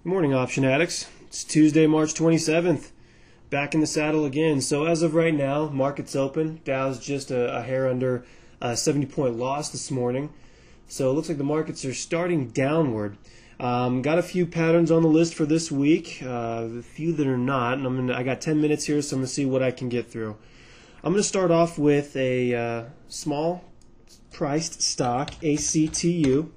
Good morning, option addicts. It's Tuesday, March 27th. Back in the saddle again. So as of right now, market's open. Dow's just a hair under a 70-point loss this morning. So it looks like the markets are starting downward. Got a few patterns on the list for this week, a few that are not. And I got 10 minutes here, so I'm going to see what I can get through. I'm going to start off with a small priced stock, ACTU.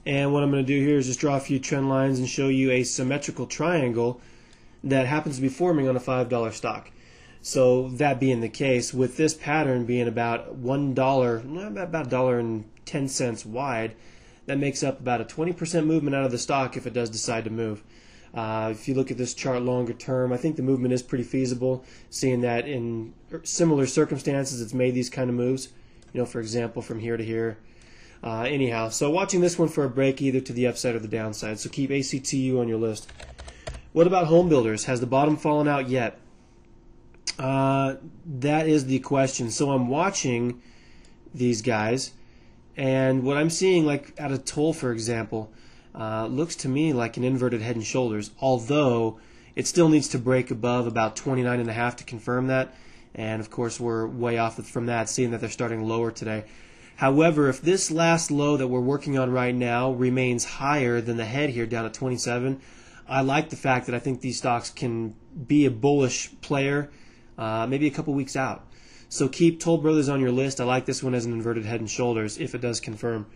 And what I'm going to do here is just draw a few trend lines and show you a symmetrical triangle that happens to be forming on a $5 stock. So that being the case, with this pattern being about $1, about $1.10 wide, that makes up about a 20% movement out of the stock if it does decide to move. If you look at this chart longer term, I think the movement is pretty feasible, seeing that in similar circumstances it's made these kind of moves. You know, for example, from here to here. Anyhow, so watching this one for a break either to the upside or the downside. So keep ACTU on your list. What about home builders? Has the bottom fallen out yet? That is the question. So I'm watching these guys, and what I'm seeing, like at a toll, for example, looks to me like an inverted head and shoulders, although it still needs to break above about 29.5 to confirm that. And of course, we're way off from that, seeing that they're starting lower today. However, if this last low that we're working on right now remains higher than the head here down at 27, I like the fact that I think these stocks can be a bullish player maybe a couple weeks out. So keep Toll Brothers on your list. I like this one as an inverted head and shoulders if it does confirm.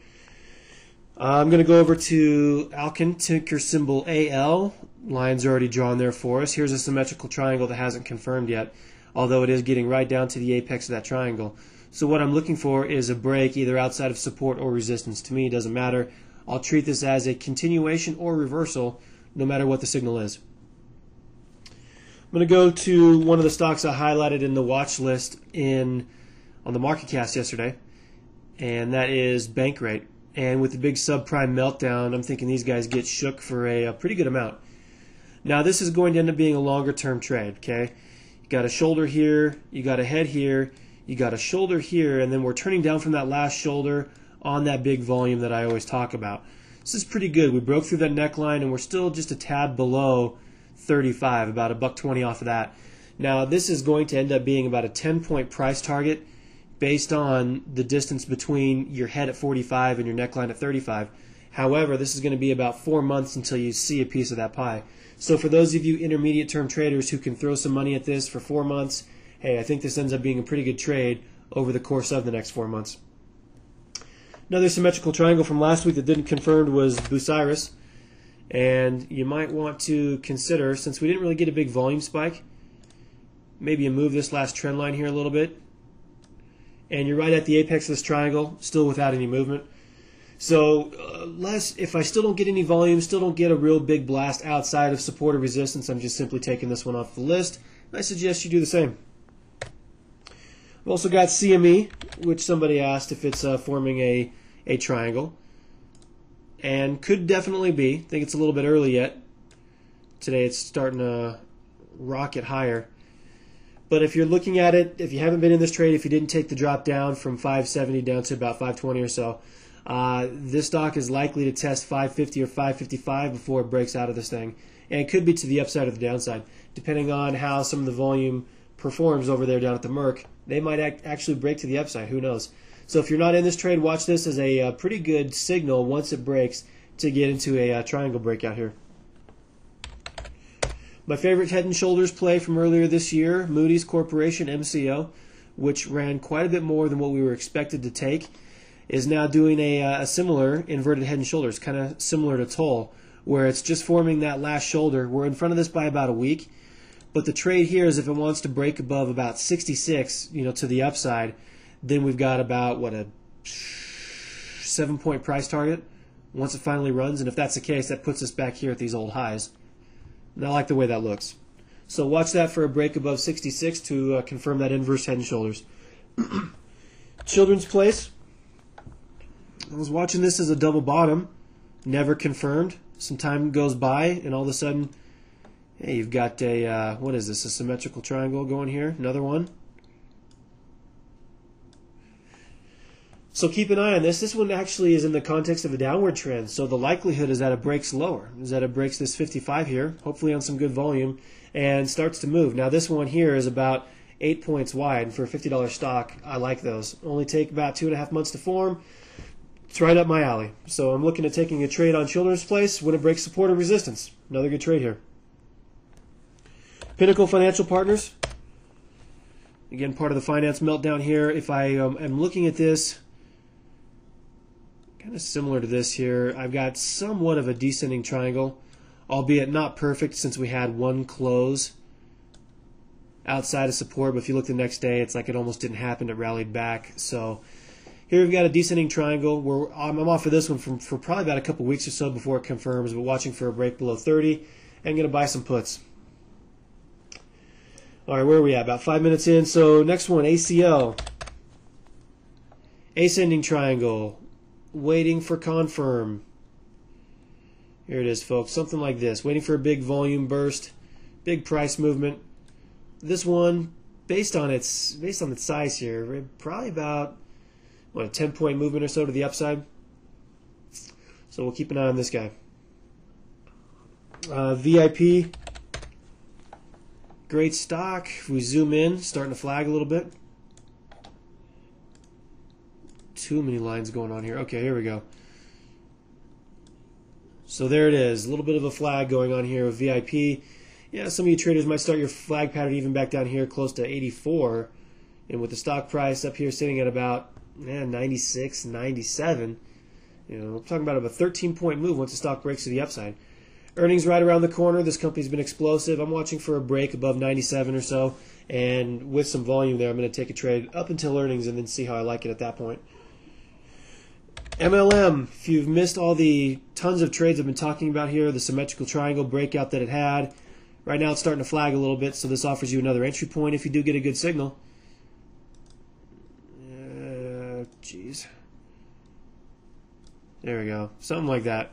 I'm going to go over to Alkin, ticker symbol AL. Lines are already drawn there for us. Here's a symmetrical triangle that hasn't confirmed yet, although it is getting right down to the apex of that triangle. So what I'm looking for is a break either outside of support or resistance. To me, it doesn't matter. I'll treat this as a continuation or reversal, no matter what the signal is. I'm going to go to one of the stocks I highlighted in the watch list on the MarketCast yesterday, and that is Bankrate. And with the big subprime meltdown, I'm thinking these guys get shook for a pretty good amount. Now, this is going to end up being a longer-term trade, okay? You got a shoulder here, you got a head here, you got a shoulder here, and then we're turning down from that last shoulder on that big volume that I always talk about. This is pretty good. We broke through that neckline, and we're still just a tad below 35, about $1.20 off of that. Now, this is going to end up being about a 10-point price target based on the distance between your head at 45 and your neckline at 35. However, this is going to be about 4 months until you see a piece of that pie. So for those of you intermediate-term traders who can throw some money at this for 4 months, hey, I think this ends up being a pretty good trade over the course of the next 4 months. Another symmetrical triangle from last week that didn't confirm was Bucyrus. And you might want to consider, since we didn't really get a big volume spike, maybe you move this last trend line here a little bit. And you're right at the apex of this triangle, still without any movement. So if I still don't get any volume, still don't get a real big blast outside of support or resistance, I'm just simply taking this one off the list. I suggest you do the same. I've also got CME, which somebody asked if it's forming a triangle. And could definitely be. I think it's a little bit early yet. Today it's starting to rocket higher. But if you're looking at it, if you haven't been in this trade, if you didn't take the drop down from 570 down to about 520 or so, this stock is likely to test 550 or 555 before it breaks out of this thing. And it could be to the upside or the downside, depending on how some of the volume performs over there down at the Merc. They might actually break to the upside. Who knows? So if you're not in this trade, watch this as a pretty good signal once it breaks to get into a triangle breakout here. My favorite head and shoulders play from earlier this year, Moody's Corporation, MCO, which ran quite a bit more than what we were expected to take, is now doing a similar inverted head and shoulders, kind of similar to Toll, where it's just forming that last shoulder. We're in front of this by about a week. But the trade here is if it wants to break above about 66, to the upside, then we've got about, a 7-point price target once it finally runs. And if that's the case, that puts us back here at these old highs. And I like the way that looks. So watch that for a break above 66 to confirm that inverse head and shoulders. Children's Place. I was watching this as a double bottom. Never confirmed. Some time goes by, and all of a sudden, hey, you've got a, what is this, a symmetrical triangle going here? Another one. So keep an eye on this. This one actually is in the context of a downward trend. So the likelihood is that it breaks lower, is that it breaks this 55 here, hopefully on some good volume, and starts to move. Now this one here is about 8 points wide. And for a $50 stock, I like those. Only take about 2.5 months to form. It's right up my alley. So I'm looking at taking a trade on Children's Place when it breaks support or resistance. Another good trade here. Pinnacle Financial Partners. Again, part of the finance meltdown here. If I am looking at this, kind of similar to this here, I've got somewhat of a descending triangle, albeit not perfect since we had one close outside of support. But if you look the next day, it's like it almost didn't happen. It rallied back. So here we've got a descending triangle. I'm off of this one for probably about a couple weeks or so before it confirms, but watching for a break below 30 and going to buy some puts. All right, where are we at? About 5 minutes in. So next one, ACL. Ascending triangle. Waiting for confirm. Here it is, folks. Something like this. Waiting for a big volume burst. Big price movement. This one, based on its size here, probably about a 10-point movement or so to the upside. So we'll keep an eye on this guy. VIP. Great stock. If we zoom in, starting to flag a little bit. Too many lines going on here. Okay, here we go. So there it is. A little bit of a flag going on here with VIP. Yeah, some of you traders might start your flag pattern even back down here close to 84. And with the stock price up here sitting at about 96, 97, we're talking about a 13-point move once the stock breaks to the upside. Earnings right around the corner. This company's been explosive. I'm watching for a break above 97 or so. And with some volume there, I'm going to take a trade up until earnings and then see how I like it at that point. MLM, if you've missed all the tons of trades I've been talking about here, the symmetrical triangle breakout that it had, right now it's starting to flag a little bit, so this offers you another entry point if you do get a good signal. Jeez. There we go. Something like that.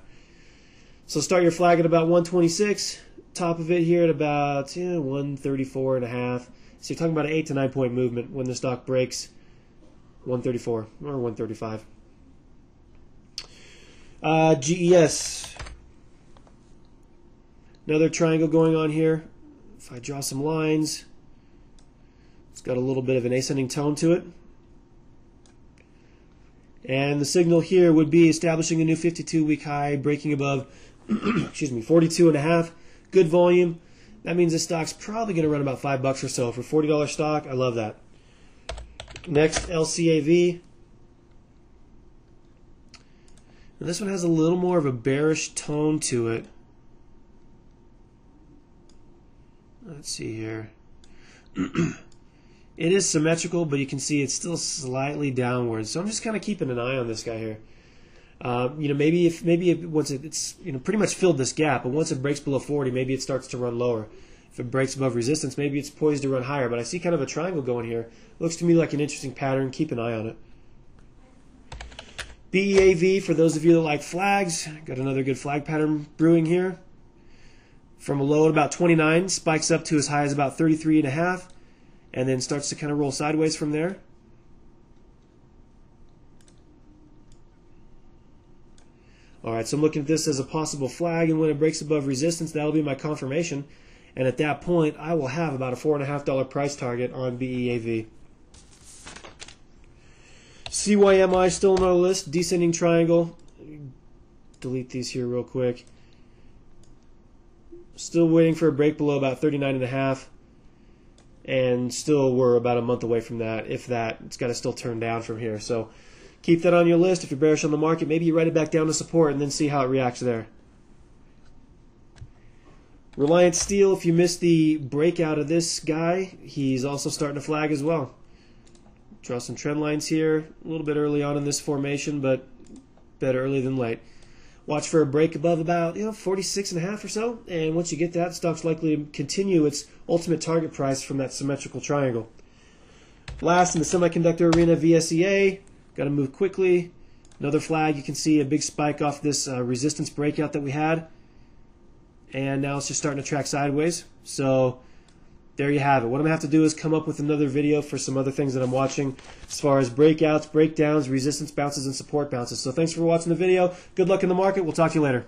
So start your flag at about 126. Top of it here at about 134.5. So you're talking about an 8 to 9 point movement when the stock breaks 134 or 135. GES. Another triangle going on here. If I draw some lines, it's got a little bit of an ascending tone to it. And the signal here would be establishing a new 52-week high, breaking above 42.5. Good volume. That means this stock's probably going to run about $5 or so. For $40 stock, I love that. Next, LCAV. Now this one has a little more of a bearish tone to it. Let's see here. It is symmetrical, but you can see it's still slightly downward. So I'm just kind of keeping an eye on this guy here. Maybe once it's pretty much filled this gap, but once it breaks below 40, maybe it starts to run lower. If it breaks above resistance, maybe it's poised to run higher. But I see kind of a triangle going here. Looks to me like an interesting pattern. Keep an eye on it. BEAV, for those of you that like flags, got another good flag pattern brewing here. From a low at about 29, spikes up to as high as about 33.5, and then starts to kind of roll sideways from there. Alright, so I'm looking at this as a possible flag, and when it breaks above resistance, that'll be my confirmation. And at that point, I will have about a $4.50 price target on BEAV. CYMI still on our list, descending triangle. Delete these here real quick. Still waiting for a break below about 39.5, and still we're about a month away from that. If that, it's got to still turn down from here. So keep that on your list. If you're bearish on the market, maybe you write it back down to support and then see how it reacts there. Reliance Steel, if you missed the breakout of this guy, he's also starting to flag as well. Draw some trend lines here. A little bit early on in this formation, but better early than late. Watch for a break above about 46.5 or so, and once you get that, stock's likely to continue its ultimate target price from that symmetrical triangle. Last, in the semiconductor arena, VSEA, got to move quickly. Another flag, you can see a big spike off this resistance breakout that we had, and now it's just starting to track sideways. So there you have it. What I'm going to have to do is come up with another video for some other things that I'm watching as far as breakouts, breakdowns, resistance bounces, and support bounces. So thanks for watching the video. Good luck in the market. We'll talk to you later.